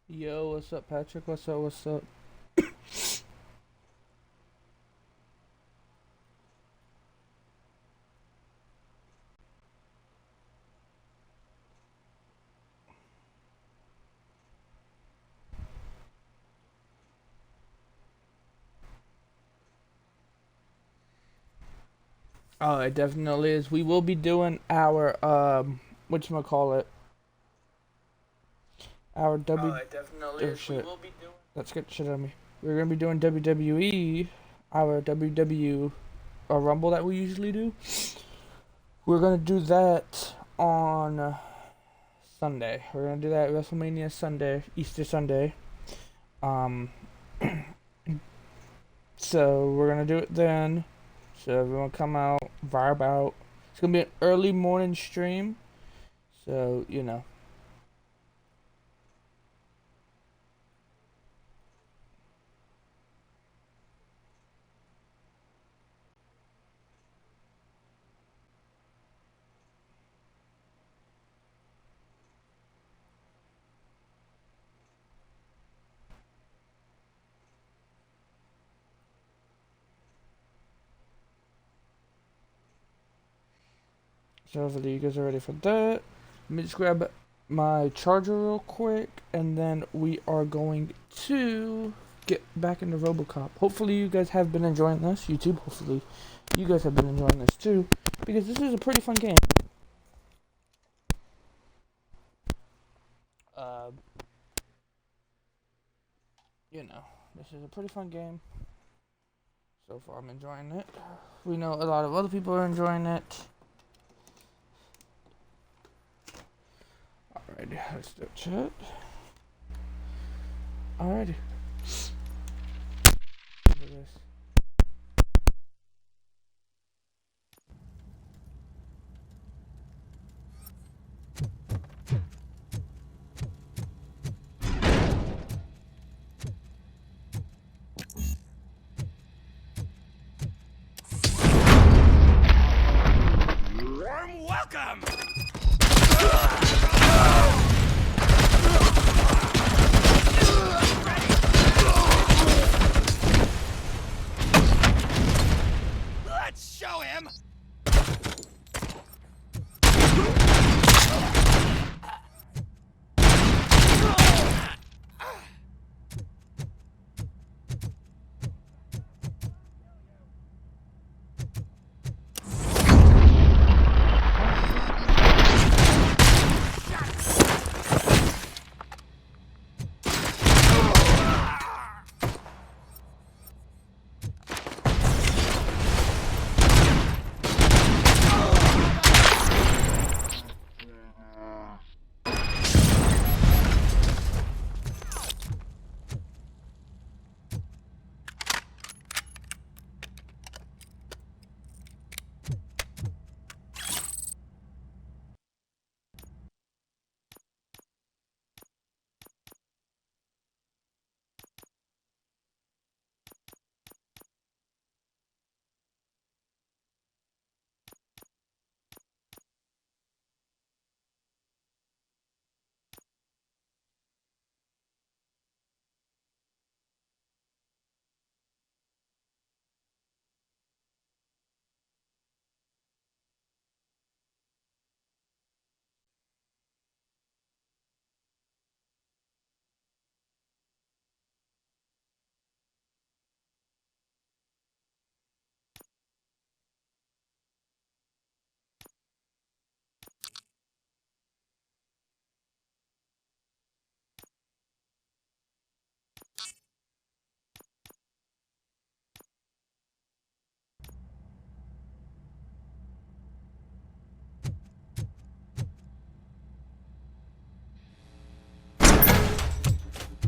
Yo, what's up, Patrick? What's up? What's up? Oh, it definitely is. We will be doing our whatchamacallit, our Oh, W. it definitely Oh is. We shit, will be doing. let's get shit on me. We're gonna be doing WWE, our WW Rumble that we usually do. We're gonna do that on Sunday. We're gonna do that WrestleMania Sunday, Easter Sunday. Um, so we're gonna do it then. So everyone come out, vibe out. It's gonna be an early morning stream. So, so hopefully you guys are ready for that. Let me just grab my charger real quick, and then we are going to get back into Robocop. Hopefully you guys have been enjoying this. YouTube, hopefully you guys have been enjoying this too, because this is a pretty fun game. Uh, this is a pretty fun game. So far, I'm enjoying it. We know a lot of other people are enjoying it. Alrighty, let's do it, chat. Alrighty. Look at this. Warm welcome. Let's show him.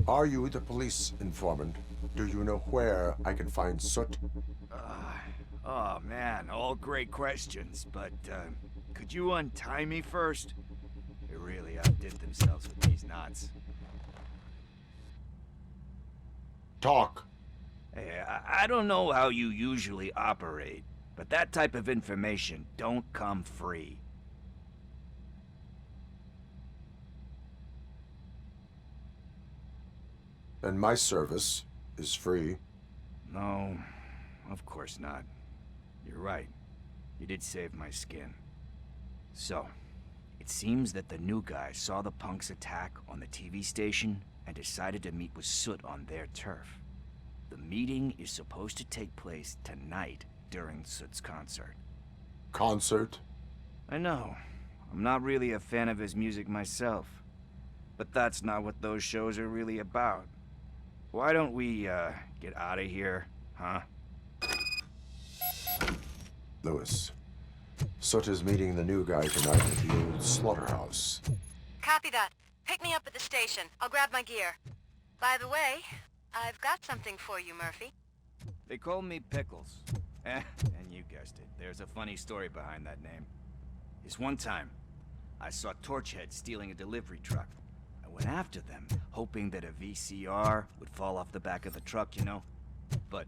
Are you the police informant? Do you know where I can find Soot? Oh man, all great questions, but could you untie me first? They really outdid themselves with these knots. Talk. Hey, I don't know how you usually operate, but that type of information don't come free. and my service is free. No, of course not. You're right. You did save my skin. So, it seems that the new guy saw the punks attack on the TV station and decided to meet with Soot on their turf. The meeting is supposed to take place tonight during Soot's concert. Concert? I know. I'm not really a fan of his music myself. But that's not what those shows are really about. Why don't we, get out of here, huh? Lewis, Soot is meeting the new guy tonight at the old slaughterhouse. Copy that. Pick me up at the station. I'll grab my gear. By the way, I've got something for you, Murphy. They call me Pickles. And you guessed it. There's a funny story behind that name. This one time, I saw Torchhead stealing a delivery truck. I went after them, hoping that a VCR would fall off the back of the truck, you know? But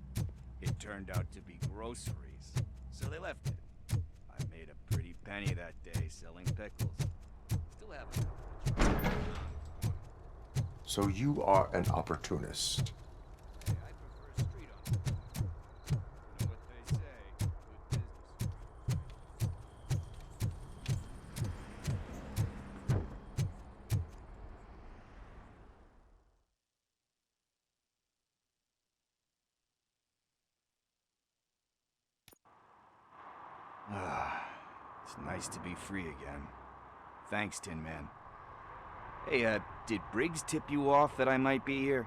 it turned out to be groceries, so they left it. I made a pretty penny that day selling pickles. Still haven't. So you are an opportunist. Hey, I prefer street art. You know what they say, good business. It's nice to be free again. Thanks, Tin Man. Hey, did Briggs tip you off that I might be here?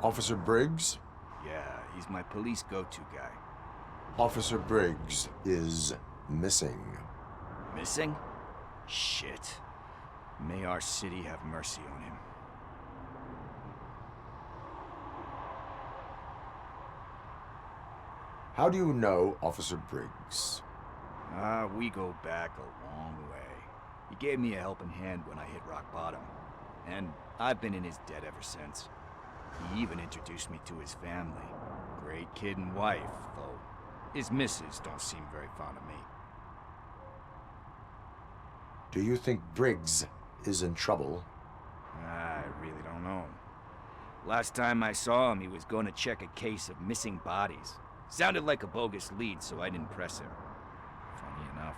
Officer Briggs? Yeah, he's my police go-to guy. Officer Briggs is missing. Missing? Shit. May our city have mercy on him. How do you know Officer Briggs? We go back a long way. He gave me a helping hand when I hit rock bottom. And I've been in his debt ever since. He even introduced me to his family. Great kid and wife, though his missus don't seem very fond of me. Do you think Briggs is in trouble? I really don't know. Last time I saw him, he was going to check a case of missing bodies. Sounded like a bogus lead, so I didn't press him. Funny enough.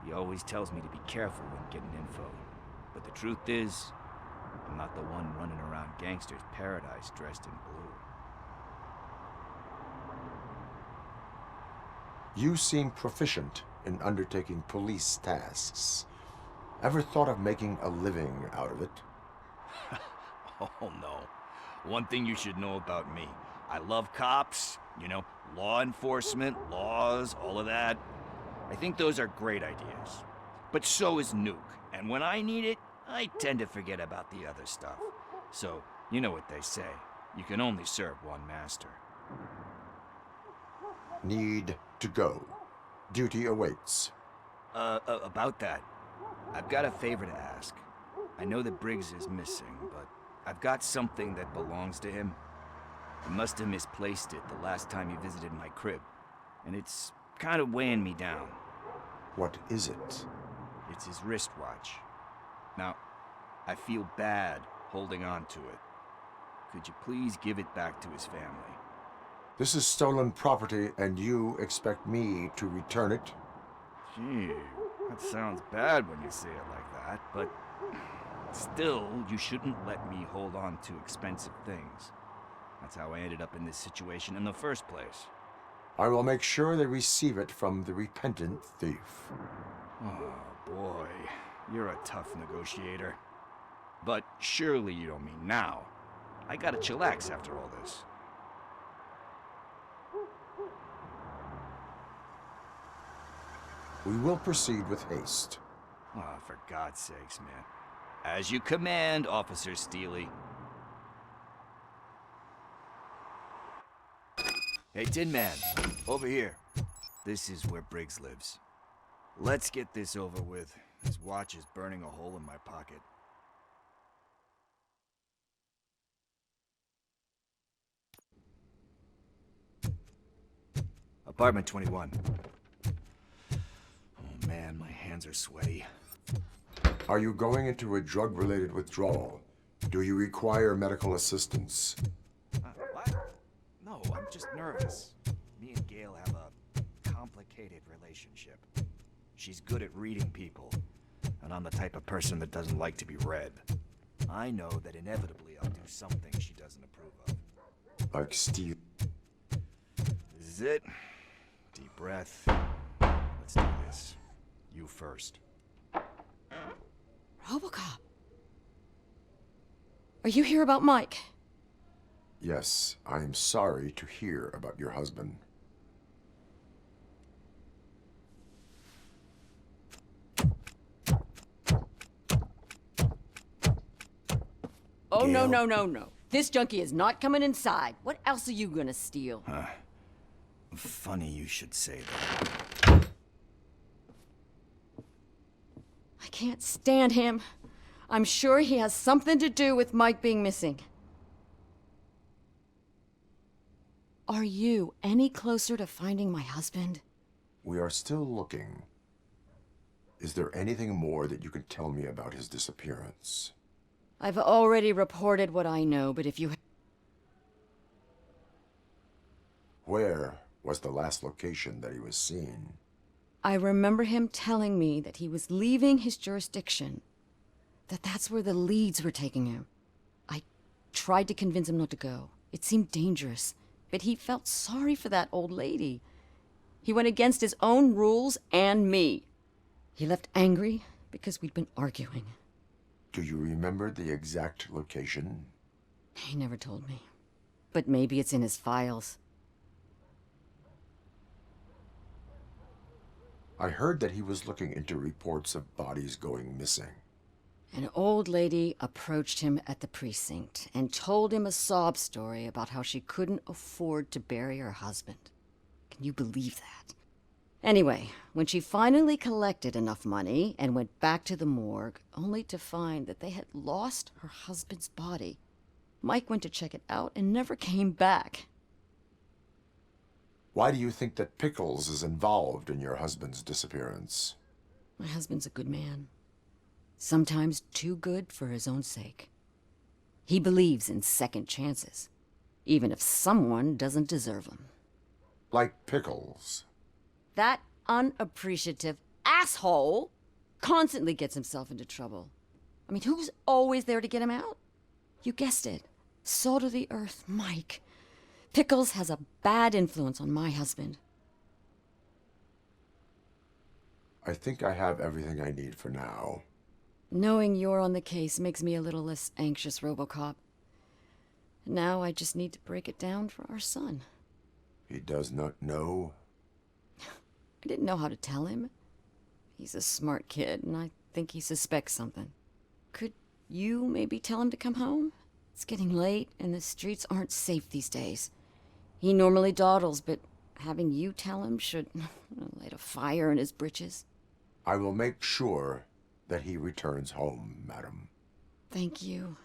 He always tells me to be careful when getting info. But the truth is, I'm not the one running around gangster's paradise dressed in blue. You seem proficient in undertaking police tasks. Ever thought of making a living out of it? Oh no. One thing you should know about me. I love cops, you know, law enforcement, laws, all of that. I think those are great ideas. But so is Nuke, and when I need it, I tend to forget about the other stuff. So, you know what they say. You can only serve one master. Need to go. Duty awaits. About that, I've got a favor to ask. I know that Briggs is missing, but I've got something that belongs to him. He must have misplaced it the last time he visited my crib, and it's kind of weighing me down. What is it? It's his wristwatch. Now, I feel bad holding on to it. Could you please give it back to his family? This is stolen property, and you expect me to return it? Gee, that sounds bad when you say it like that, but still, you shouldn't let me hold on to expensive things. That's how I ended up in this situation in the first place. I will make sure they receive it from the repentant thief. Oh, boy. You're a tough negotiator. But surely you don't mean now. I gotta chillax after all this. We will proceed with haste. Oh, for God's sakes, man. As you command, Officer Steely. Hey, Tin Man, over here. This is where Briggs lives. Let's get this over with. His watch is burning a hole in my pocket. Apartment 21. Oh man, my hands are sweaty. Are you going into a drug-related withdrawal? Do you require medical assistance? What? No, I'm just nervous. Me and Gail have a complicated relationship. She's good at reading people, and I'm the type of person that doesn't like to be read. I know that inevitably I'll do something she doesn't approve of. Like Steve? This is it. Deep breath. Let's do this. You first. Robocop. Are you here about Mike? Yes, I am sorry to hear about your husband. Oh, no, Gail? no, no, no. This junkie is not coming inside. What else are you gonna steal? Funny you should say that. I can't stand him. I'm sure he has something to do with Mike being missing. Are you any closer to finding my husband? We are still looking. Is there anything more that you can tell me about his disappearance? I've already reported what I know, but if you... Where was the last location that he was seen? I remember him telling me that he was leaving his jurisdiction, that's where the leads were taking him. I tried to convince him not to go. It seemed dangerous, but he felt sorry for that old lady. He went against his own rules and me. He left angry because we'd been arguing. Do you remember the exact location? He never told me. But maybe it's in his files. I heard that he was looking into reports of bodies going missing. An old lady approached him at the precinct and told him a sob story about how she couldn't afford to bury her husband. Can you believe that? Anyway, when she finally collected enough money and went back to the morgue, only to find that they had lost her husband's body, Mike went to check it out and never came back. Why do you think that Pickles is involved in your husband's disappearance? My husband's a good man. Sometimes too good for his own sake. He believes in second chances, even if someone doesn't deserve them. Like Pickles. That unappreciative asshole constantly gets himself into trouble. I mean, who's always there to get him out? You guessed it. Salt of the earth, Mike. Pickles has a bad influence on my husband. I think I have everything I need for now. Knowing you're on the case makes me a little less anxious, RoboCop. Now I just need to break it down for our son. He does not know? I didn't know how to tell him. He's a smart kid, and I think he suspects something. Could you maybe tell him to come home? It's getting late, and the streets aren't safe these days. He normally dawdles, but having you tell him should light a fire in his britches. I will make sure that he returns home, madam. Thank you.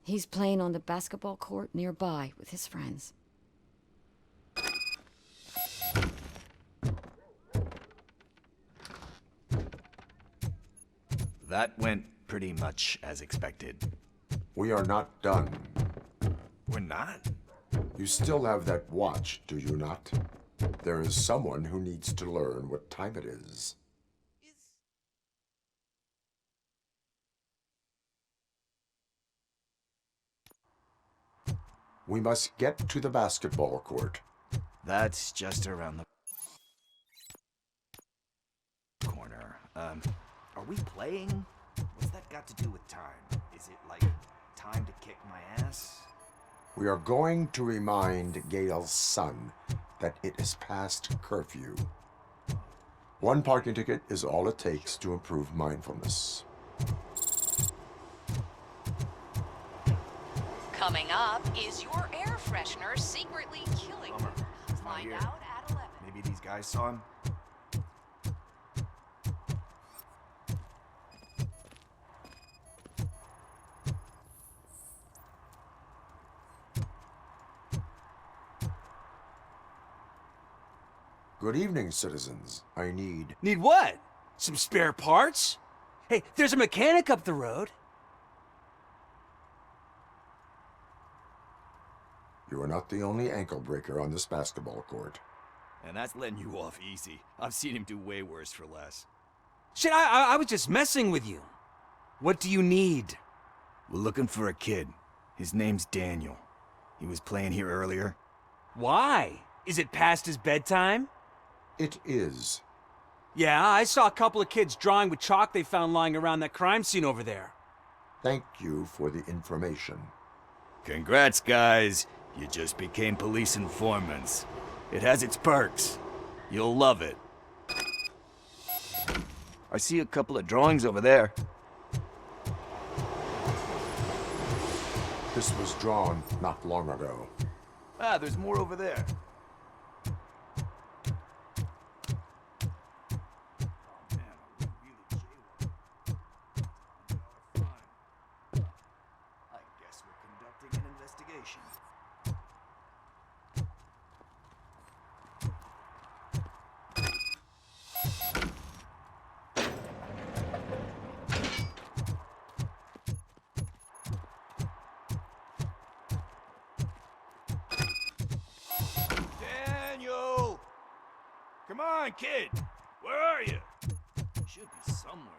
He's playing on the basketball court nearby with his friends. That went pretty much as expected. We are not done. We're not? You still have that watch, do you not? There is someone who needs to learn what time it is. We must get to the basketball court. That's just around the corner. Are we playing? What's that got to do with time? Is it like time to kick my ass? We are going to remind Gail's son that it is past curfew. One parking ticket is all it takes to improve mindfulness. Coming up, is your air freshener secretly killing Bummer. you? He's not Find here. out at 11. Maybe these guys saw him? Good evening, citizens. I need... Need what? Some spare parts? Hey, there's a mechanic up the road. You are not the only ankle breaker on this basketball court. And that's letting you off easy. I've seen him do way worse for less. Shit, I was just messing with you. What do you need? We're looking for a kid. His name's Daniel. He was playing here earlier. Why? Is it past his bedtime? It is. Yeah, I saw a couple of kids drawing with chalk they found lying around that crime scene over there. Thank you for the information. Congrats, guys. You just became police informants. It has its perks. You'll love it. I see a couple of drawings over there. This was drawn not long ago. Ah, there's more over there. I guess we're conducting an investigation. Daniel! Come on, kid! Where are you? Should be somewhere.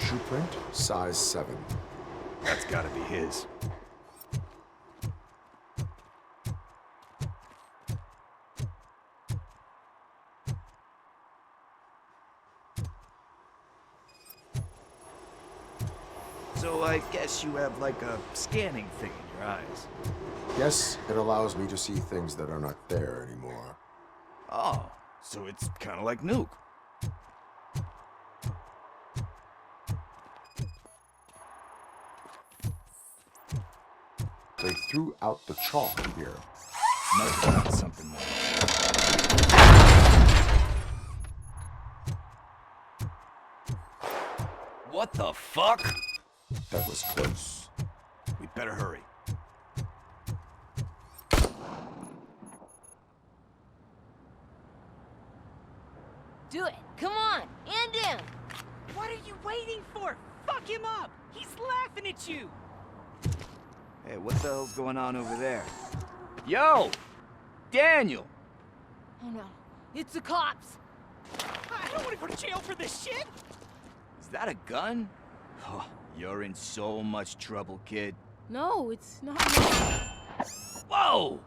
Shoe print, size 7. That's gotta be his. So I guess you have like a scanning thing in your eyes. Yes, it allows me to see things that are not there anymore. Oh, so it's kind of like Nuke. They threw out the chalk here. Must have got something more. What the fuck? That was close. We better hurry. Do it. Come on. And down. What are you waiting for? Fuck him up! He's laughing at you! Hey, what the hell's going on over there? Yo! Daniel! Oh no. It's the cops. I don't want to go to jail for this shit! Is that a gun? Oh, you're in so much trouble, kid. No, it's not. Whoa!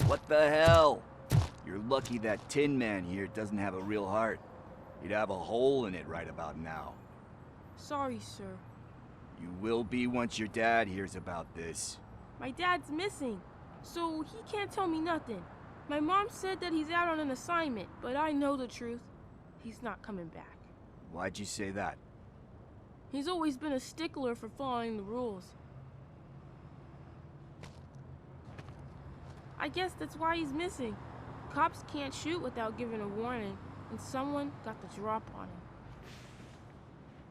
What the hell? You're lucky that Tin Man here doesn't have a real heart. He'd have a hole in it right about now. Sorry, sir. You will be once your dad hears about this. My dad's missing, so he can't tell me nothing. My mom said that he's out on an assignment, but I know the truth. He's not coming back. Why'd you say that? He's always been a stickler for following the rules. I guess that's why he's missing. Cops can't shoot without giving a warning, and someone got the drop on him.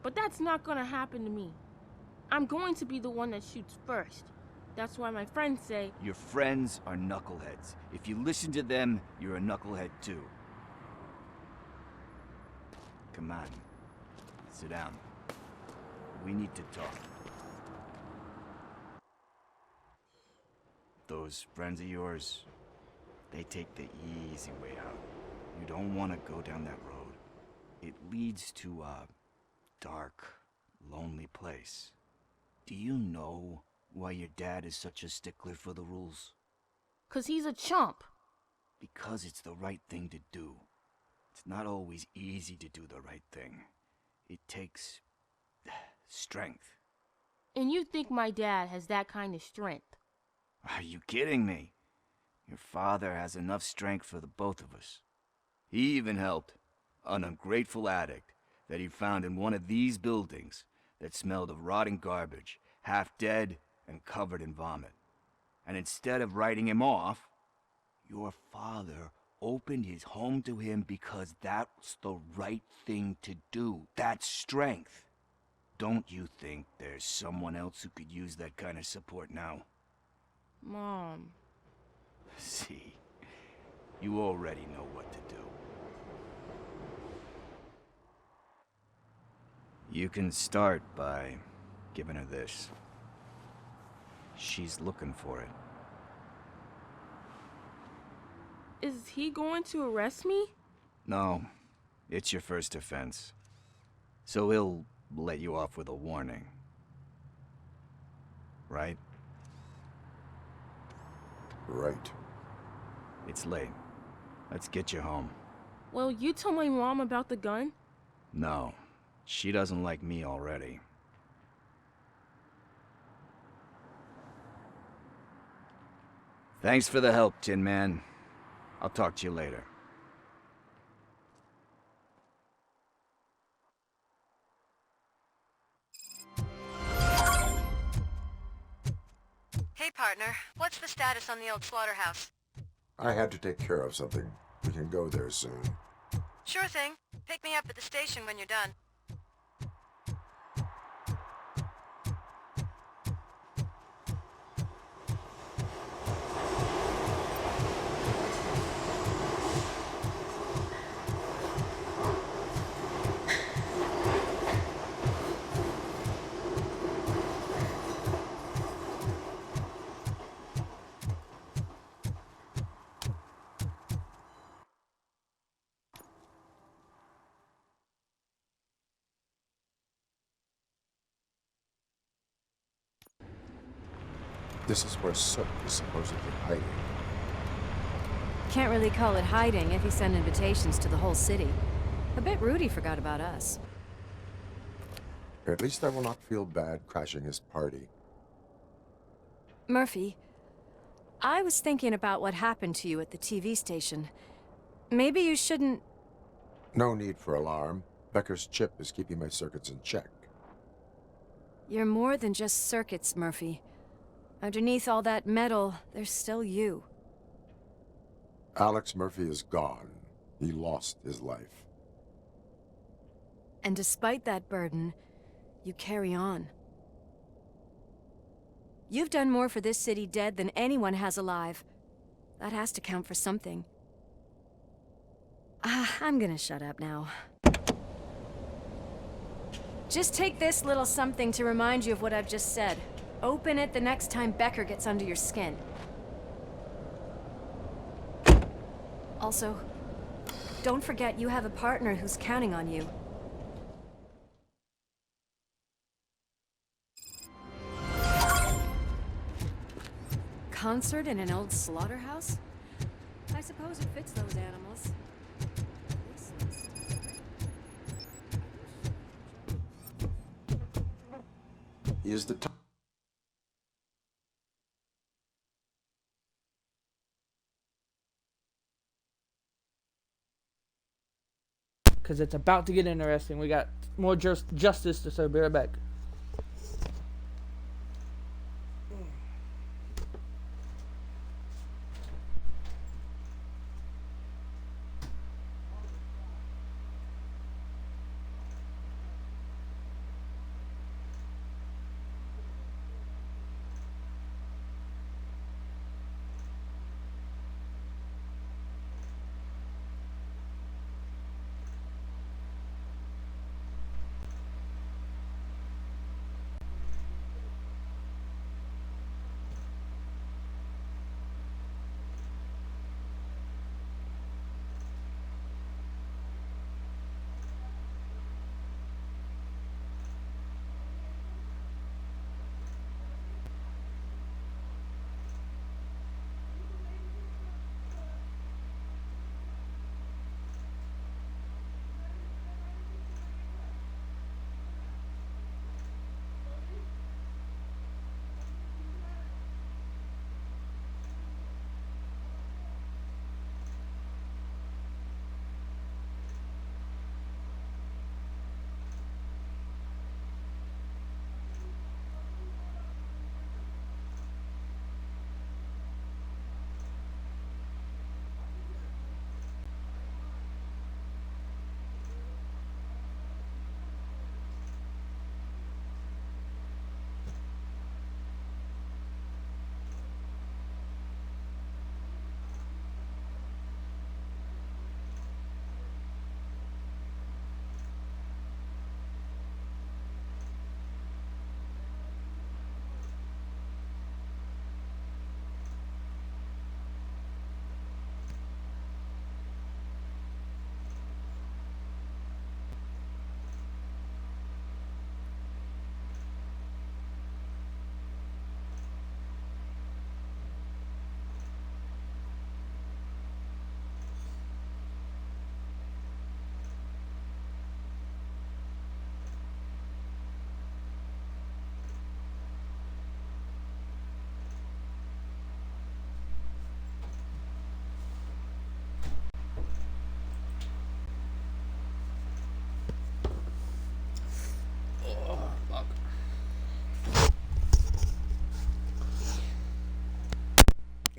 But that's not gonna happen to me. I'm going to be the one that shoots first. That's why my friends say, Your friends are knuckleheads. If you listen to them, you're a knucklehead too. Come on. Sit down. We need to talk. Those friends of yours, they take the easy way out. You don't want to go down that road. It leads to a dark, lonely place. Do you know why your dad is such a stickler for the rules? 'cause he's a chump. Because it's the right thing to do. It's not always easy to do the right thing. It takes strength. And you think my dad has that kind of strength? Are you kidding me? Your father has enough strength for the both of us. He even helped an ungrateful addict that he found in one of these buildings that smelled of rotting garbage, half dead and covered in vomit. And instead of writing him off, your father opened his home to him because that's the right thing to do. That's strength. Don't you think there's someone else who could use that kind of support now? Mom. See, you already know what to do. You can start by giving her this. She's looking for it. Is he going to arrest me? No, it's your first offense. So he'll let you off with a warning. Right? Right. It's late. Let's get you home. Well, you told my mom about the gun? No, she doesn't like me already. Thanks for the help, Tin Man. I'll talk to you later. Hey, partner. What's the status on the old slaughterhouse? I had to take care of something. We can go there soon. Sure thing. Pick me up at the station when you're done. This is where Sook is supposedly hiding. Can't really call it hiding if he sent invitations to the whole city. I bet Rudy forgot about us. At least I will not feel bad crashing his party. Murphy, I was thinking about what happened to you at the TV station. Maybe you shouldn't... No need for alarm. Becker's chip is keeping my circuits in check. You're more than just circuits, Murphy. Underneath all that metal, there's still you. Alex Murphy is gone. He lost his life. And despite that burden, you carry on. You've done more for this city dead than anyone has alive. That has to count for something. I'm gonna shut up now. Just take this little something to remind you of what I've just said. Open it the next time Becker gets under your skin. Also, don't forget you have a partner who's counting on you. Concert in an old slaughterhouse? I suppose it fits those animals. He is the Because it's about to get interesting. We got more justice to serve. Be right back.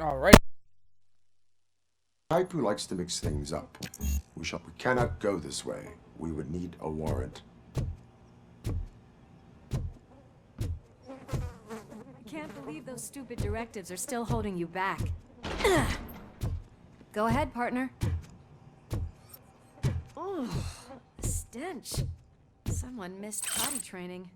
Alright. Type who likes to mix things up. We cannot go this way. We would need a warrant. I can't believe those stupid directives are still holding you back. Go ahead, partner. Oh, the stench. Someone missed potty training.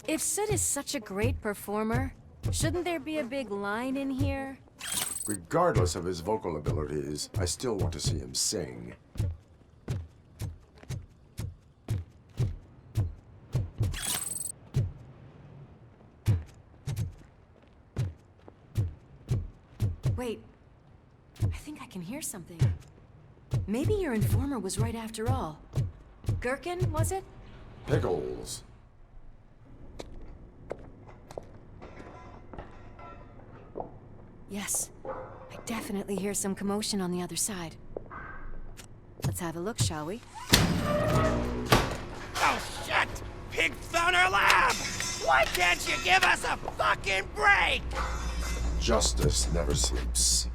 If Sid is such a great performer, shouldn't there be a big line in here? Regardless of his vocal abilities, I still want to see him sing. Wait, I think I can hear something. Maybe your informer was right after all. Gherkin, was it? Pickles. Yes, I definitely hear some commotion on the other side. Let's have a look, shall we? Oh, shit! Pig found our lab! Why can't you give us a fucking break? Justice never sleeps.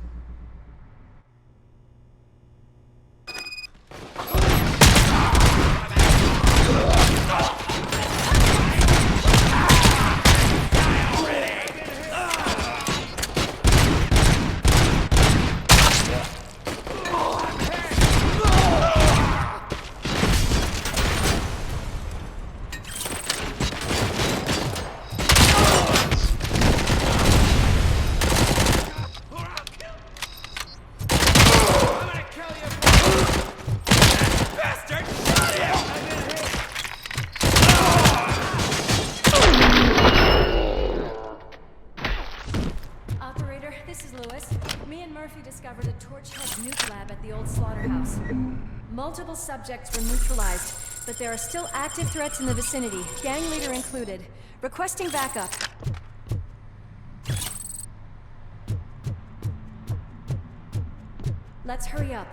Discovered a Torchhead nuke lab at the old slaughterhouse. Multiple subjects were neutralized, but there are still active threats in the vicinity, gang leader included. Requesting backup. Let's hurry up.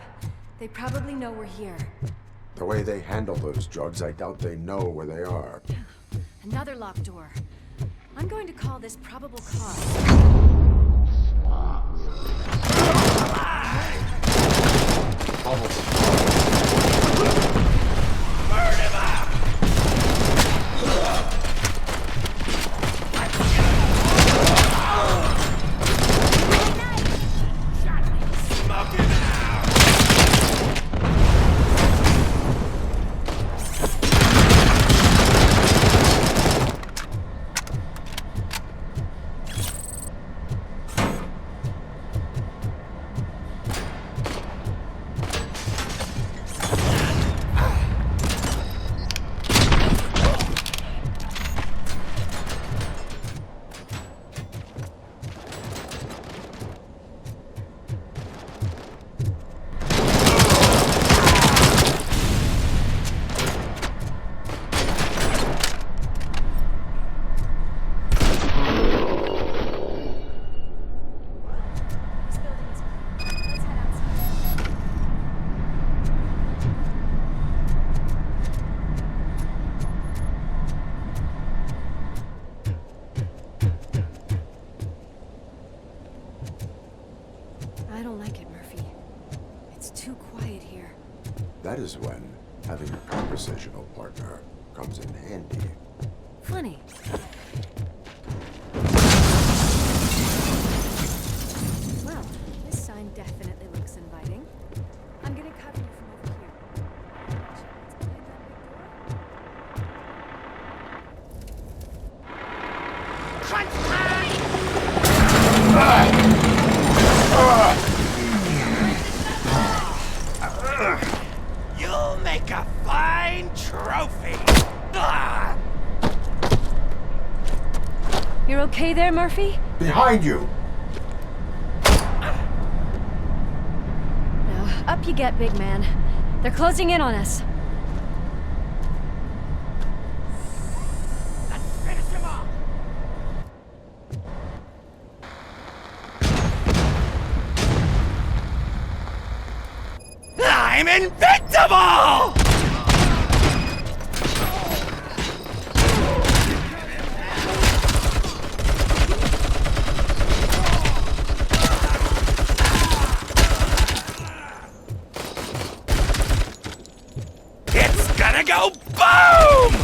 They probably know we're here. The way they handle those drugs, I doubt they know where they are. Another locked door. I'm going to call this probable cause. I don't like it, Murphy. It's too quiet here. That is when having a conversational partner comes in handy. Funny. Well, this sign definitely looks inviting. I'm gonna cover you from over here. What's behind that big door? Crunch time! You'll make a fine trophy! You're okay there, Murphy? Behind you! Now, up you get, big man. They're closing in on us. Let's finish him off! invincible! It's gonna go boom!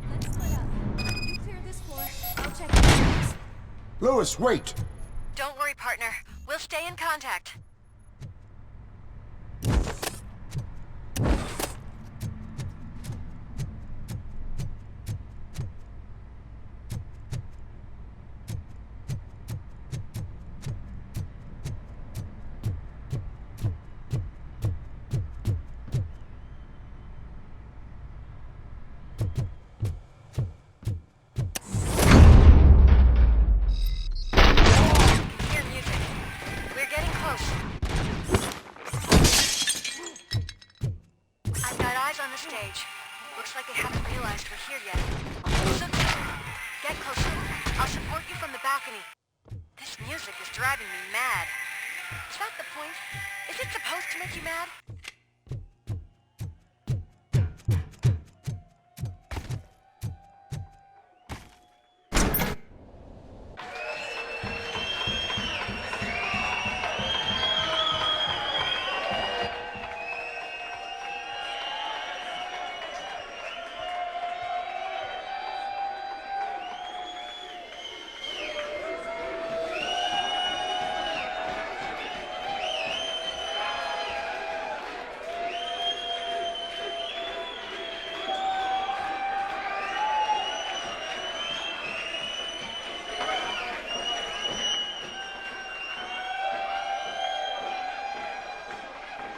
Let's split up. You clear this floor. I'll check the others. Lewis, wait! Don't worry, partner. We'll stay in contact. Hear music. We're getting close. I've got eyes on the stage. Looks like they haven't realized we're here yet. So, get closer. I'll support you from the balcony. This music is driving me mad. Is that the point? Is it supposed to make you mad?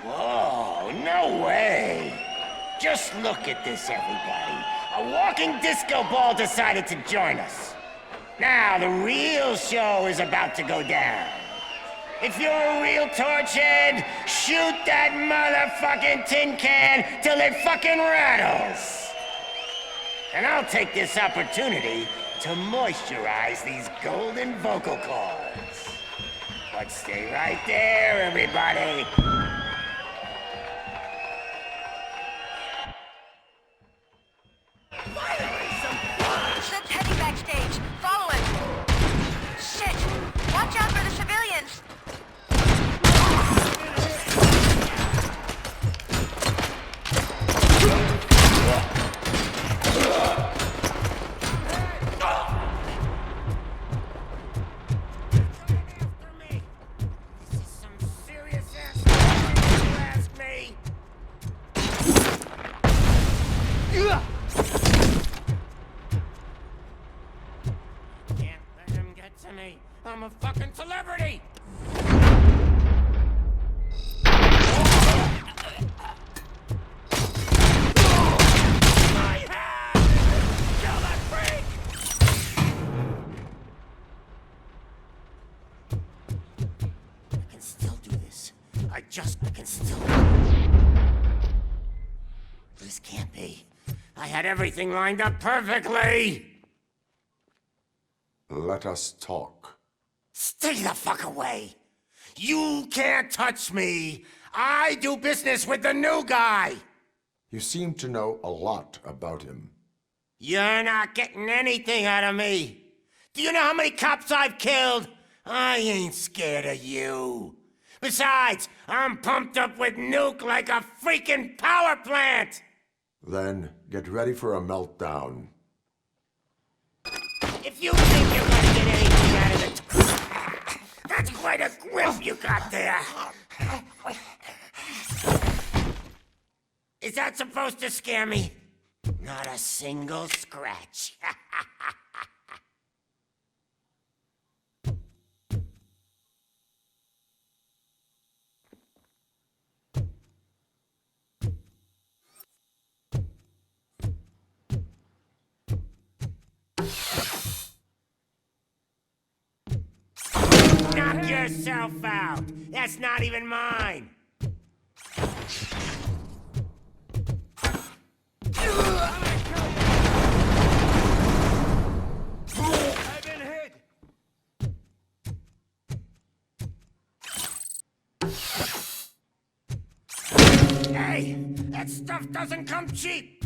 Whoa, no way! Just look at this, everybody. A walking disco ball decided to join us. Now, the real show is about to go down. If you're a real torchhead, shoot that motherfucking tin can till it fucking rattles. And I'll take this opportunity to moisturize these golden vocal cords. But stay right there, everybody. Zip's heading backstage. Follow him. Shit! Watch out for the civilians! This is some serious ass shit, if you ask me. Can't let him get to me. I'm a fucking celebrity. My hand! Kill that freak! I can still do this. I can still. This can't be. I had everything lined up perfectly. Let us talk. Stay the fuck away. You can't touch me. I do business with the new guy. You seem to know a lot about him. You're not getting anything out of me. Do you know how many cops I've killed? I ain't scared of you. Besides, I'm pumped up with nuke like a freaking power plant. Then get ready for a meltdown. If you think you're gonna get anything out of it, that's quite a grip you got there. Is that supposed to scare me? Not a single scratch. Knock yourself out. That's not even mine. I've been hit. Hey, that stuff doesn't come cheap.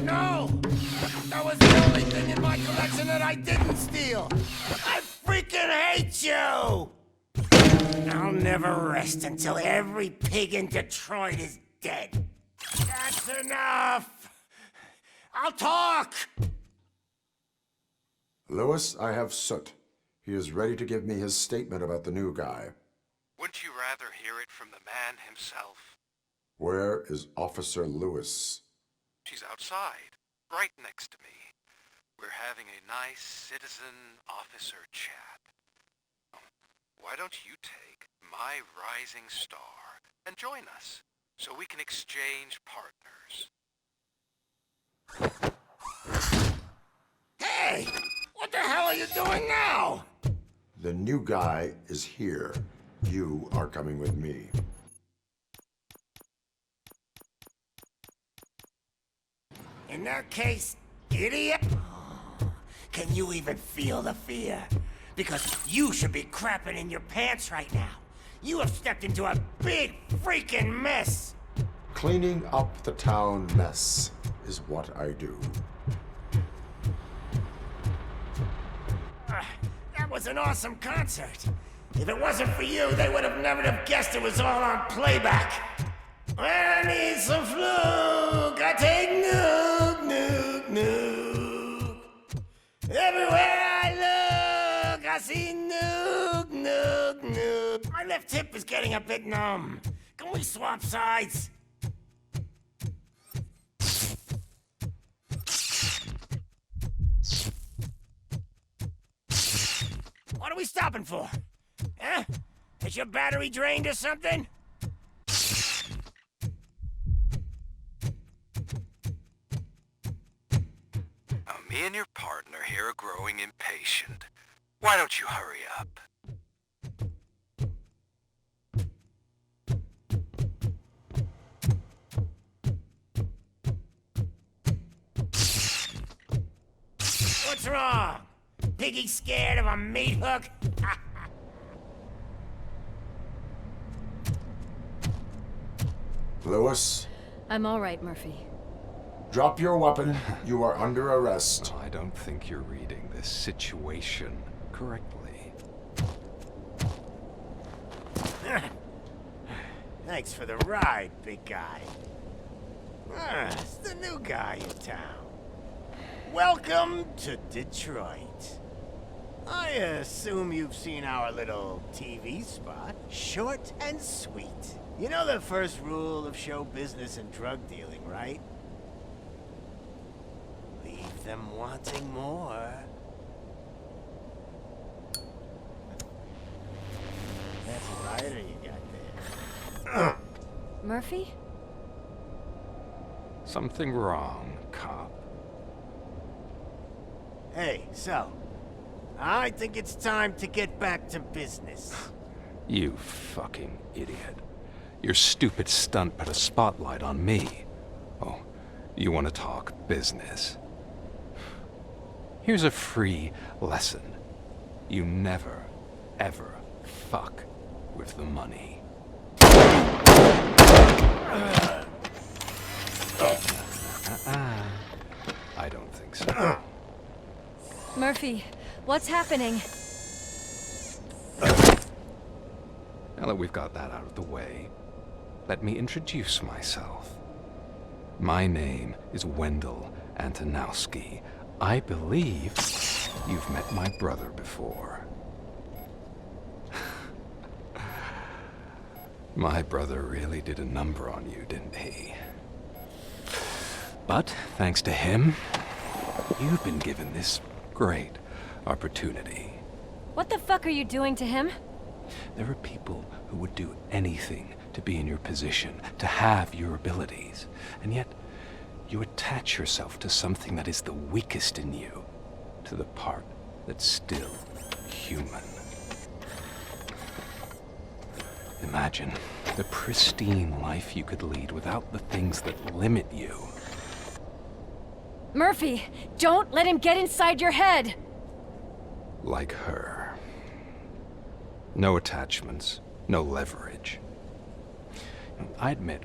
No, that was the only thing in my collection that I didn't steal. I freaking hate you. I'll never rest until every pig in Detroit is dead. That's enough. I'll talk. Lewis, I have Soot. He is ready to give me his statement about the new guy. Wouldn't you rather hear it from the man himself? Where is Officer Lewis? She's outside, right next to me. We're having a nice citizen-officer chat. Why don't you take my rising star and join us, so we can exchange partners? Hey, what the hell are you doing now? The new guy is here. You are coming with me. In that case, idiot. Can you even feel the fear? Because you should be crapping in your pants right now. You have stepped into a big freaking mess. Cleaning up the town mess is what I do. That was an awesome concert. If it wasn't for you, they would have never have guessed it was all on playback. I need some fluke. I take nuke, nuke, nuke. Everywhere I look, I see nuke, nuke, nuke. My left hip is getting a bit numb. Can we swap sides? What are we stopping for? Huh? Is your battery drained or something? Me and your partner here are growing impatient. Why don't you hurry up? What's wrong? Piggy scared of a meat hook? Lewis, I'm all right, Murphy. drop your weapon. You are under arrest. I don't think you're reading this situation correctly. Thanks for the ride, big guy. It's the new guy in town. Welcome to Detroit. I assume you've seen our little TV spot. Short and sweet. You know the first rule of show business and drug dealing, right? Leave them wanting more. That's a rider you got there. Murphy? Something wrong, cop. Hey, so, I think it's time to get back to business. You fucking idiot. Your stupid stunt put a spotlight on me. Oh, you want to talk business? Here's a free lesson. You never, ever fuck with the money. Murphy, what's happening? Now that we've got that out of the way, let me introduce myself. My name is Wendell Antonowski. I believe you've met my brother before. My brother really did a number on you, didn't he? But thanks to him, you've been given this great opportunity. What the fuck are you doing to him? There are people who would do anything to be in your position, to have your abilities, and yet you attach yourself to something that is the weakest in you, to the part that's still human. Imagine the pristine life you could lead without the things that limit you. Murphy, don't let him get inside your head! Like her. No attachments, no leverage. I admit,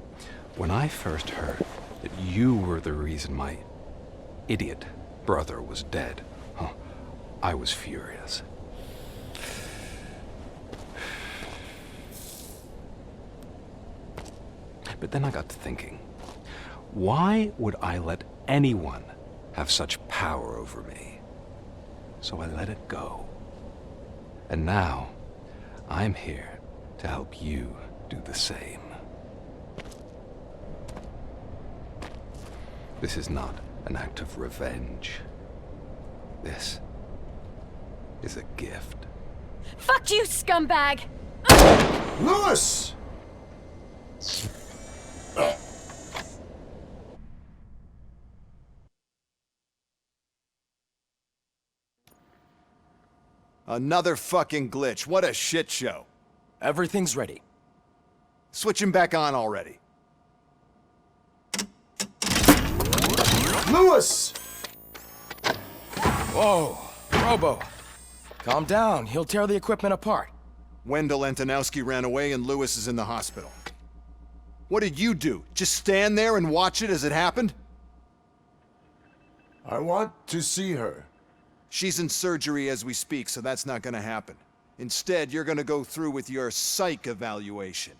when I first heard that you were the reason my idiot brother was dead, I was furious. But then I got to thinking, why would I let anyone have such power over me? So I let it go. And now, I'm here to help you do the same. This is not an act of revenge. This is a gift. Fuck you, scumbag! Lewis! Another fucking glitch. What a shit show. Everything's ready. Switch him back on already. Lewis! Whoa, Robo. Calm down. He'll tear the equipment apart. Wendell Antonowski ran away and Lewis is in the hospital. What did you do? Just stand there and watch it as it happened? I want to see her. She's in surgery as we speak, so that's not gonna happen. Instead, you're gonna go through with your psych evaluation.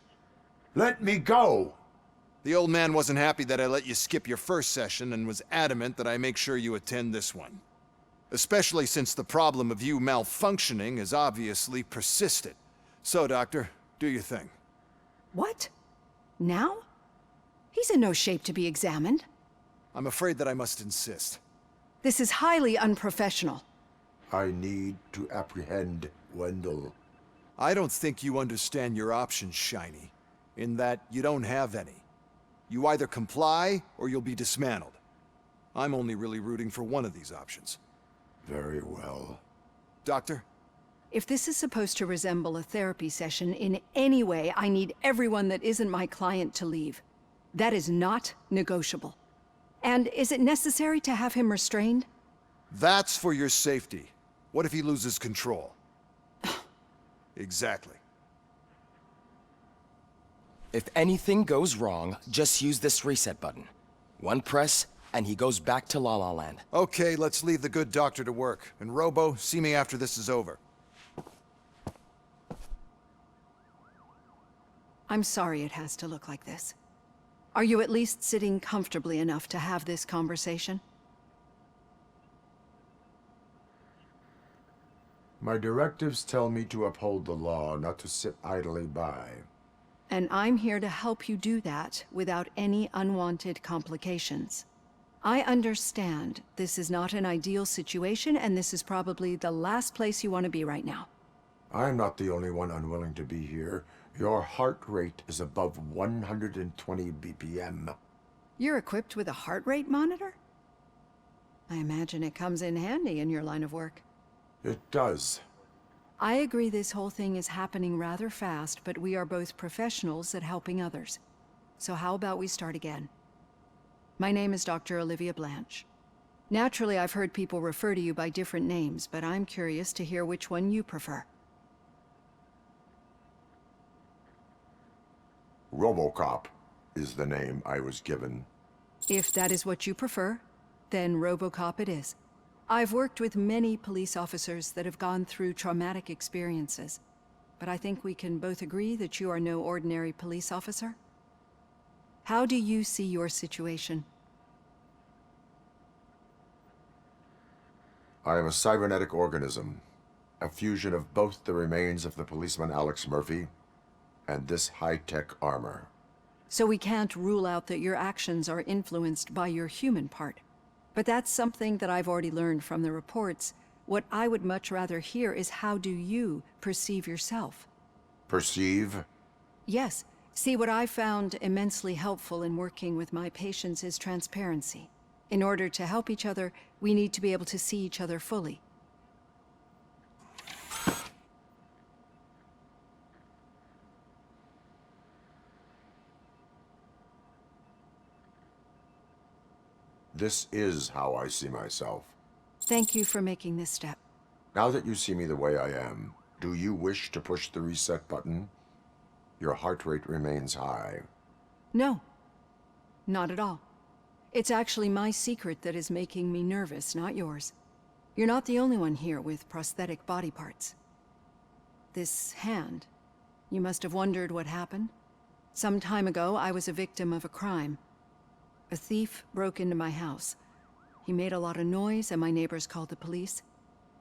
Let me go! The old man wasn't happy that I let you skip your first session and was adamant that I make sure you attend this one. Especially since the problem of you malfunctioning has obviously persisted. So, Doctor, do your thing. What? Now? He's in no shape to be examined. I'm afraid that I must insist. This is highly unprofessional. I need to apprehend Wendell. I don't think you understand your options, Shiny. In that you don't have any. You either comply or you'll be dismantled. I'm only really rooting for one of these options. Very well. Doctor? If this is supposed to resemble a therapy session in any way, I need everyone that isn't my client to leave. That is not negotiable. And is it necessary to have him restrained? That's for your safety. What if he loses control? Exactly. If anything goes wrong, just use this reset button. One press, and he goes back to La La Land. Okay, let's leave the good doctor to work. And Robo, see me after this is over. I'm sorry it has to look like this. Are you at least sitting comfortably enough to have this conversation? My directives tell me to uphold the law, not to sit idly by. And I'm here to help you do that without any unwanted complications. I understand this is not an ideal situation, and this is probably the last place you want to be right now. I'm not the only one unwilling to be here. Your heart rate is above 120 BPM. You're equipped with a heart rate monitor? I imagine it comes in handy in your line of work. It does. I agree this whole thing is happening rather fast, but we are both professionals at helping others. So how about we start again? My name is Dr. Olivia Blanche. Naturally, I've heard people refer to you by different names, but I'm curious to hear which one you prefer. RoboCop is the name I was given. If that is what you prefer, then RoboCop it is. I've worked with many police officers that have gone through traumatic experiences, but I think we can both agree that you are no ordinary police officer. How do you see your situation? I am a cybernetic organism, a fusion of both the remains of the policeman Alex Murphy and this high-tech armor. So we can't rule out that your actions are influenced by your human part. But that's something that I've already learned from the reports. What I would much rather hear is how do you perceive yourself? Perceive? Yes. See, what I found immensely helpful in working with my patients is transparency. In order to help each other, we need to be able to see each other fully. This is how I see myself. Thank you for making this step. Now that you see me the way I am, do you wish to push the reset button? Your heart rate remains high. No, not at all. It's actually my secret that is making me nervous, not yours. You're not the only one here with prosthetic body parts. This hand, you must have wondered what happened. Some time ago, I was a victim of a crime. A thief broke into my house. He made a lot of noise and my neighbors called the police.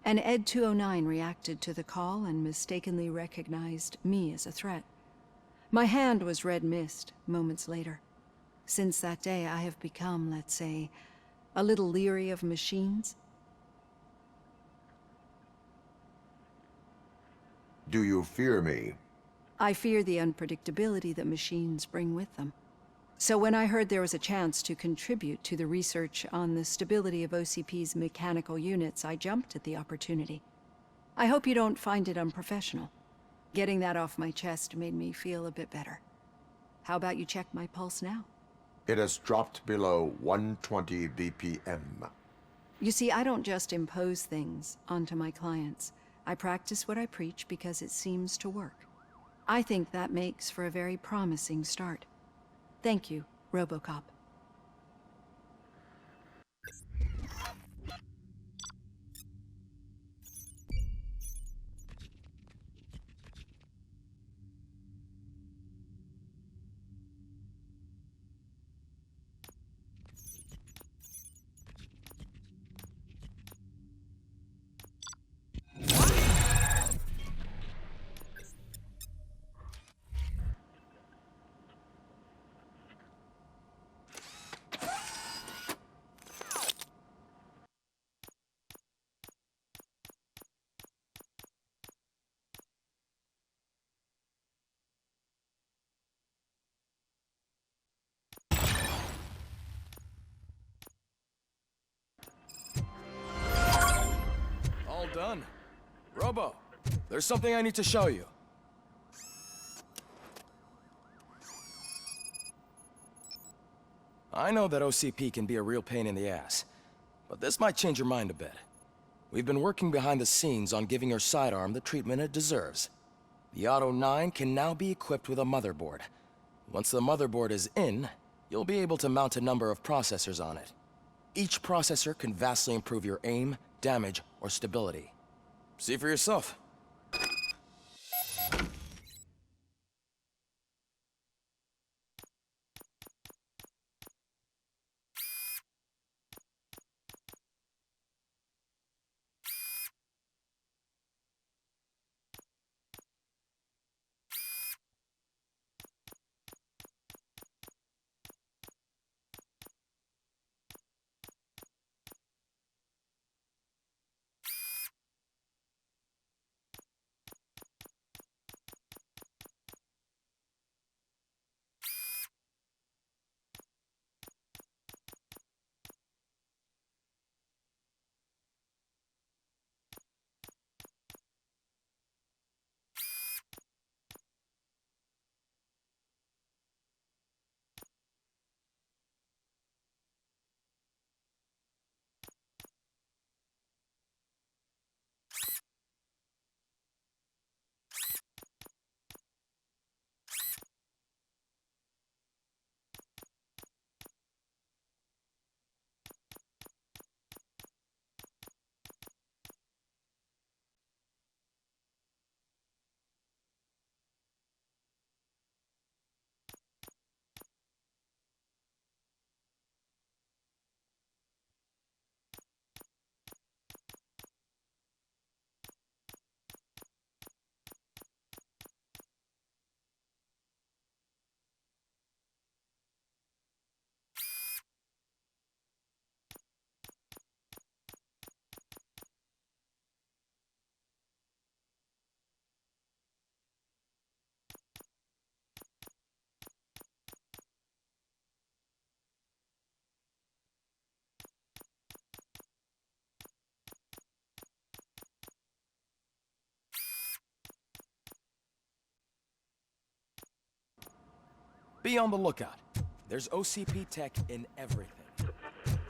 And Ed 209 reacted to the call and mistakenly recognized me as a threat. My hand was red mist moments later. Since that day, I have become, let's say, a little leery of machines. Do you fear me? I fear the unpredictability that machines bring with them. So when I heard there was a chance to contribute to the research on the stability of OCP's mechanical units, I jumped at the opportunity. I hope you don't find it unprofessional. Getting that off my chest made me feel a bit better. How about you check my pulse now? It has dropped below 120 BPM. You see, I don't just impose things onto my clients. I practice what I preach because it seems to work. I think that makes for a very promising start. Thank you, RoboCop. All done. Robo, there's something I need to show you. I know that OCP can be a real pain in the ass, but this might change your mind a bit. We've been working behind the scenes on giving your sidearm the treatment it deserves. The Auto 9 can now be equipped with a motherboard. Once the motherboard is in, you'll be able to mount a number of processors on it. Each processor can vastly improve your aim, damage, or stability. See for yourself. Be on the lookout. There's OCP tech in everything.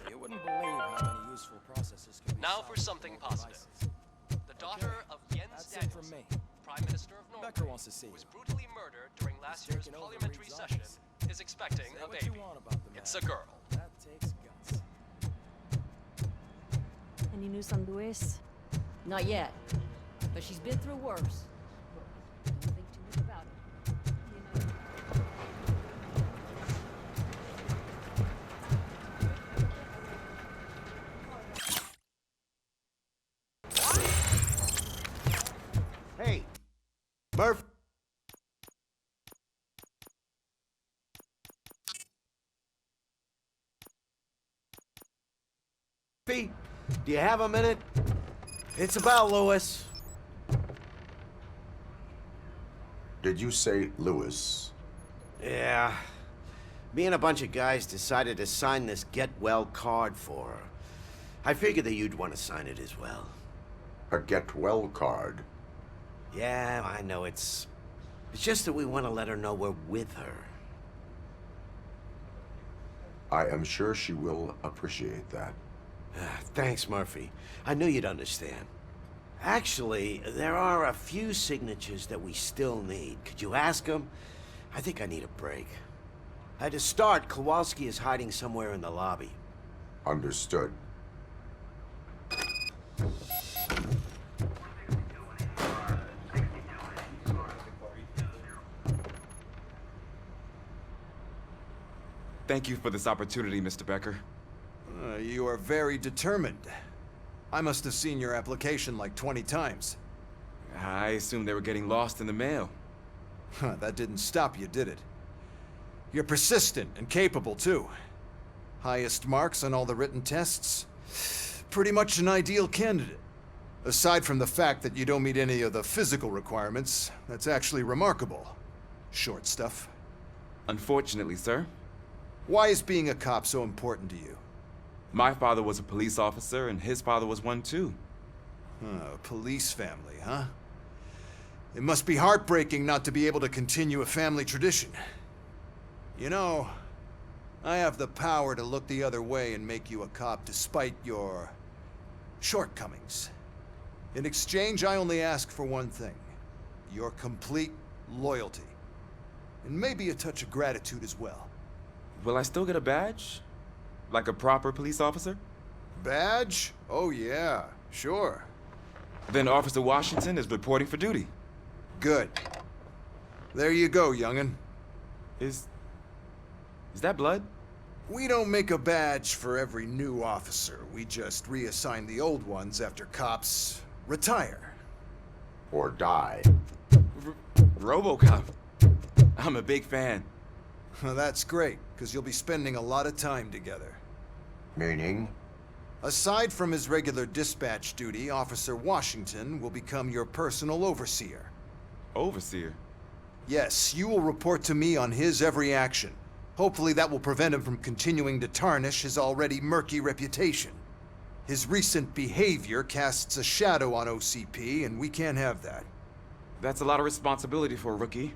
You wouldn't believe how many useful processes can be Now solved for something with mobile positive. devices. The daughter of Jens That's it Danielson, from me. Prime Minister of Norway, Becker wants to see was you. brutally murdered during last year's taking over parliamentary Reed's session, office. is expecting Say a what baby. you want about the It's a man. girl. That takes guts. Any news on Luis? Not yet, but she's been through worse. Don't think too much about it. Hey, Murph. Do you have a minute? It's about Lewis. Did you say Lewis? Yeah. Me and a bunch of guys decided to sign this get well card for her. I figured that you'd want to sign it as well. A get well card? Yeah, I know it's just that we want to let her know we're with her. I am sure she will appreciate that. Thanks, Murphy. I knew you'd understand. Actually, there are a few signatures that we still need. Could you ask them? I think I need a break. To start, Kowalski is hiding somewhere in the lobby. Understood. Thank you for this opportunity, Mr. Becker. You are very determined. I must have seen your application like 20 times. I assumed they were getting lost in the mail. That didn't stop you, did it? You're persistent and capable, too. Highest marks on all the written tests. Pretty much an ideal candidate. Aside from the fact that you don't meet any of the physical requirements, that's actually remarkable. Short stuff. Unfortunately, sir. Why is being a cop so important to you? My father was a police officer, and his father was one too. A police family, huh? It must be heartbreaking not to be able to continue a family tradition. You know, I have the power to look the other way and make you a cop despite your shortcomings. In exchange, I only ask for one thing. Your complete loyalty. And maybe a touch of gratitude as well. Will I still get a badge? Like a proper police officer? Badge? Oh yeah, sure. Then Officer Washington is reporting for duty. Good. There you go, young'un. Is that blood? We don't make a badge for every new officer. We just reassign the old ones after cops retire. Or die. RoboCop. I'm a big fan. That's great, because you'll be spending a lot of time together. Meaning? Aside from his regular dispatch duty, Officer Washington will become your personal overseer. Overseer? Yes, you will report to me on his every action. Hopefully that will prevent him from continuing to tarnish his already murky reputation. His recent behavior casts a shadow on OCP, and we can't have that. That's a lot of responsibility for a rookie.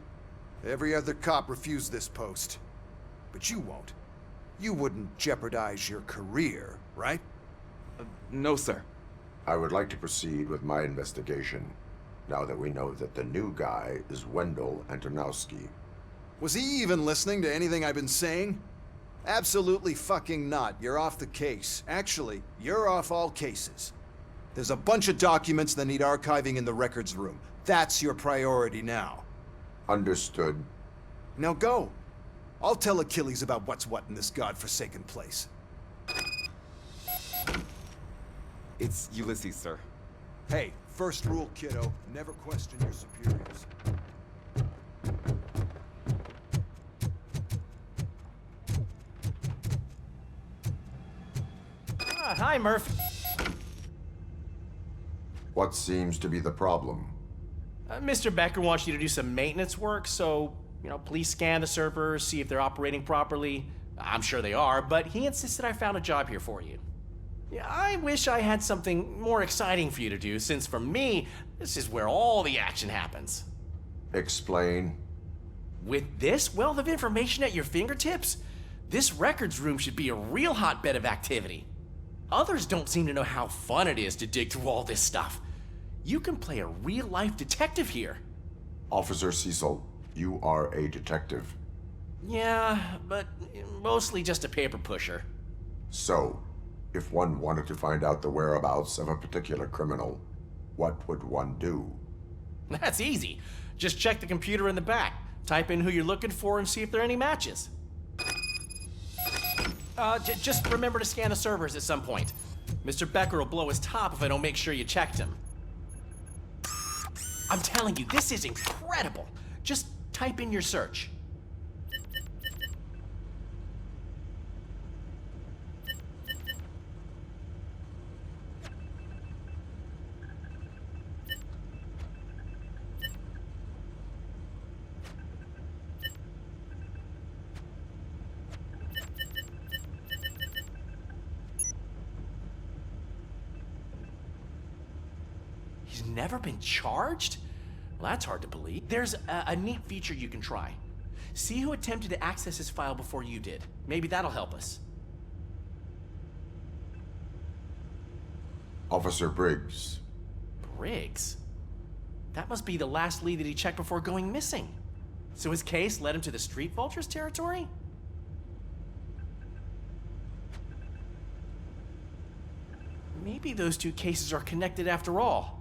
Every other cop refused this post. But you won't. You wouldn't jeopardize your career, right? No, sir. I would like to proceed with my investigation, now that we know that the new guy is Wendell Antonowski. Was he even listening to anything I've been saying? Absolutely fucking not. You're off the case. Actually, you're off all cases. There's a bunch of documents that need archiving in the records room. That's your priority now. Understood. Now go. I'll tell Achilles about what's what in this godforsaken place. It's Ulysses, sir. Hey, first rule, kiddo. Never question your superiors. Hi, Murphy. What seems to be the problem? Mr. Becker wants you to do some maintenance work, so, please scan the servers, see if they're operating properly. I'm sure they are, but he insisted I found a job here for you. Yeah, I wish I had something more exciting for you to do, since for me, this is where all the action happens. Explain. With this wealth of information at your fingertips, this records room should be a real hotbed of activity. Others don't seem to know how fun it is to dig through all this stuff. You can play a real-life detective here. Officer Cecil, you are a detective. Yeah, but mostly just a paper pusher. So, if one wanted to find out the whereabouts of a particular criminal, what would one do? That's easy. Just check the computer in the back, type in who you're looking for, and see if there are any matches. Just remember to scan the servers at some point. Mr. Becker will blow his top if I don't make sure you checked him. I'm telling you, this is incredible. Just type in your search. He's never been charged? Well, that's hard to believe. There's a neat feature you can try. See who attempted to access his file before you did. Maybe that'll help us. Officer Briggs. Briggs? That must be the last lead that he checked before going missing. So his case led him to the Street Vultures territory? Maybe those two cases are connected after all.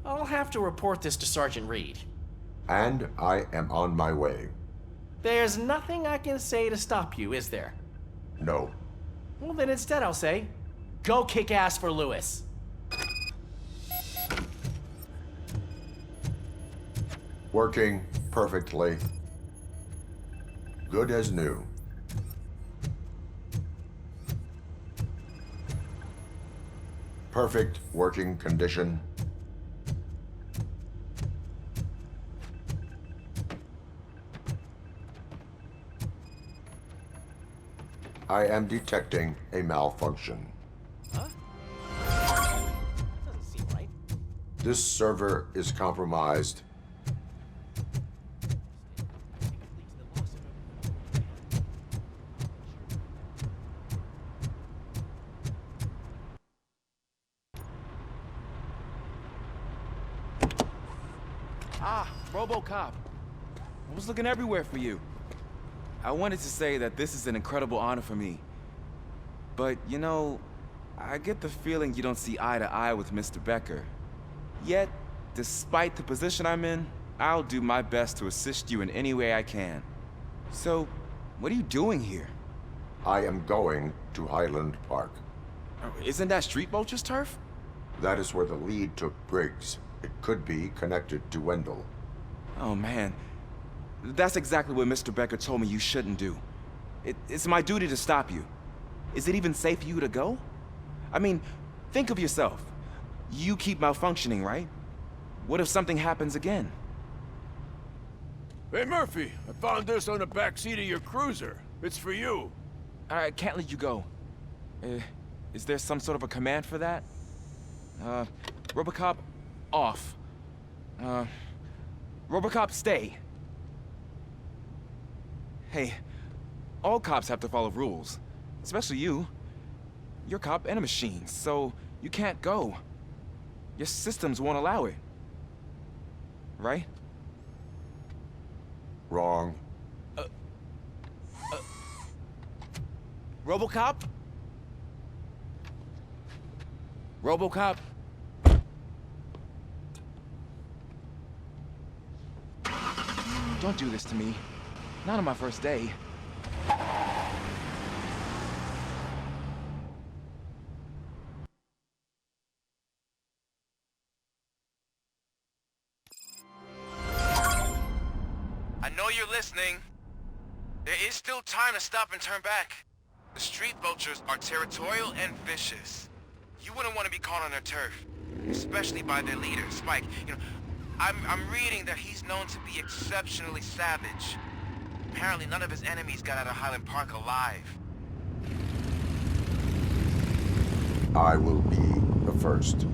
I'll have to report this to Sergeant Reed. And I am on my way. There's nothing I can say to stop you, is there? No. Well, then instead I'll say, go kick ass for Lewis. Working perfectly. Good as new. Perfect working condition. I am detecting a malfunction. Huh? That doesn't seem right. This server is compromised. Ah, RoboCop. I was looking everywhere for you. I wanted to say that this is an incredible honor for me. But, you know, I get the feeling you don't see eye to eye with Mr. Becker. Yet, despite the position I'm in, I'll do my best to assist you in any way I can. So, what are you doing here? I am going to Highland Park. Isn't that Street Vulture's turf? That is where the lead took Briggs. It could be connected to Wendell. Oh, man. That's exactly what Mr. Becker told me you shouldn't do. It's my duty to stop you. Is it even safe for you to go? I mean, think of yourself. You keep malfunctioning, right? What if something happens again? Hey, Murphy, I found this on the back seat of your cruiser. It's for you. I can't let you go. Is there some sort of a command for that? RoboCop, off. RoboCop, stay. Hey, all cops have to follow rules. Especially you. You're a cop and a machine, so you can't go. Your systems won't allow it. Right? Wrong. RoboCop? RoboCop? Don't do this to me. Not on my first day. I know you're listening. There is still time to stop and turn back. The Street Vultures are territorial and vicious. You wouldn't want to be caught on their turf, especially by their leader, Spike. You know, I'm reading that he's known to be exceptionally savage. Apparently none of his enemies got out of Highland Park alive. I will be the first.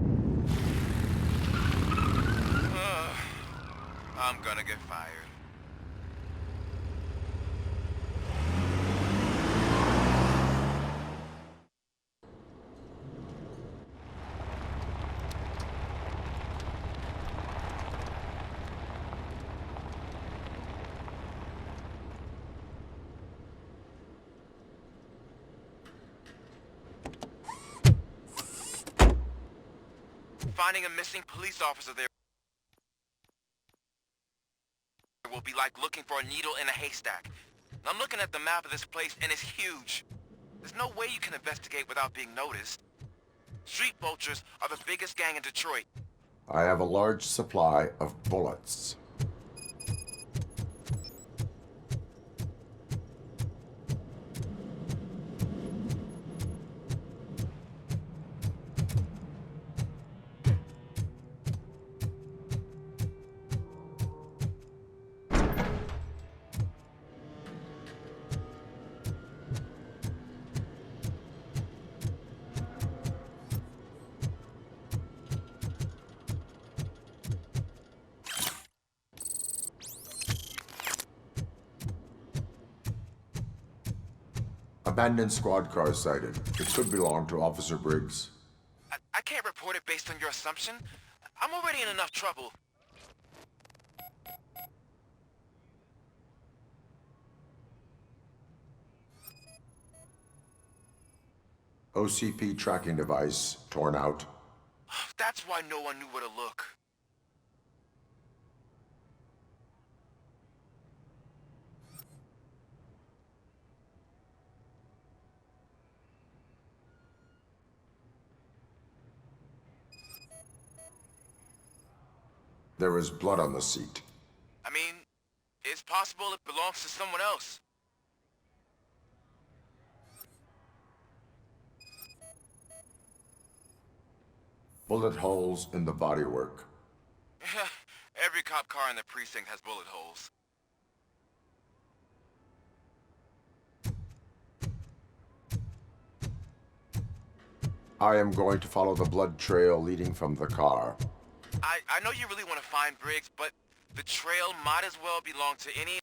I'm gonna get fired. finding a missing police officer there will be like looking for a needle in a haystack. I'm looking at the map of this place, and it's huge. There's no way you can investigate without being noticed. Street vultures are the biggest gang in Detroit. I have a large supply of bullets. Abandoned squad car sighted. It could belong to Officer Briggs. I can't report it based on your assumption. I'm already in enough trouble. OCP tracking device torn out. That's why no one knew where to look. There is blood on the seat. I mean, it's possible it belongs to someone else. Bullet holes in the bodywork. Every cop car in the precinct has bullet holes. I am going to follow the blood trail leading from the car. I know you really want to find Briggs, but the trail might as well belong to any